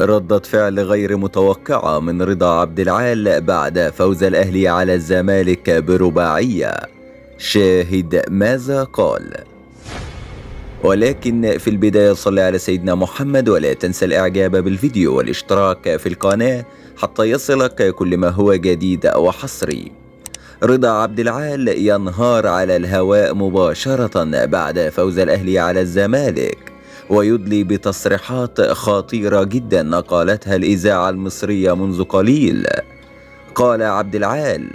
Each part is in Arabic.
ردة فعل غير متوقعة من رضا عبد العال بعد فوز الأهلي على الزمالك برباعية. شاهد ماذا قال. ولكن في البداية صل على سيدنا محمد، ولا تنسى الإعجاب بالفيديو والاشتراك في القناة حتى يصلك كل ما هو جديد وحصري. رضا عبد العال ينهار على الهواء مباشرة بعد فوز الأهلي على الزمالك، ويدلي بتصريحات خطيرة جدا قالتها الإذاعة المصرية منذ قليل. قال عبد العال: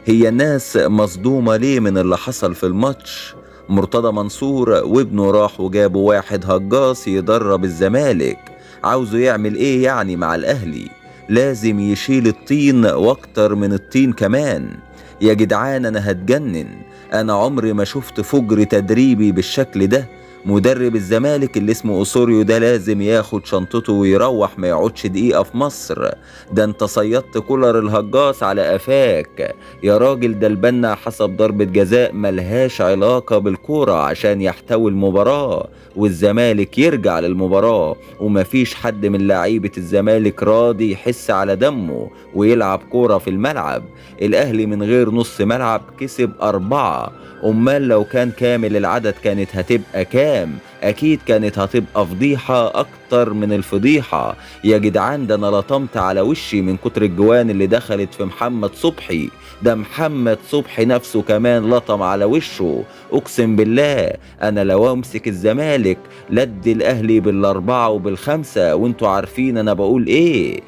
هي الناس مصدومة ليه من اللي حصل في الماتش؟ مرتضى منصور وابنه راحوا جابوا واحد هجاص يدرب الزمالك، عاوزه يعمل ايه يعني مع الأهلي؟ لازم يشيل الطين واكتر من الطين كمان. يا جدعان انا هتجنن، انا عمري ما شفت فجر تدريبي بالشكل ده. مدرب الزمالك اللي اسمه أوسوريو ده لازم ياخد شنطته ويروح، ما يقعدش دقيقة في مصر. ده انت صيدت كولر الهجاص على قفاك يا راجل. ده البنا حسب ضربة جزاء ملهاش علاقة بالكورة عشان يحتوي المباراة والزمالك يرجع للمباراة، ومفيش حد من لعيبة الزمالك راضي يحس على دمه ويلعب كورة في الملعب. الأهلي من غير نص ملعب كسب 4، أمال لو كان كامل العدد كانت هتبقى كام؟ أكيد كانت هتبقى فضيحة أكتر من الفضيحة. يا جدعان ده أنا لطمت على وشي من كتر الجوان اللي دخلت في محمد صبحي. ده محمد صبحي نفسه كمان لطم على وشه. أقسم بالله أنا لو أمسك الزمالك لد الأهلي بال4 وبال5، وانتوا عارفين أنا بقول إيه.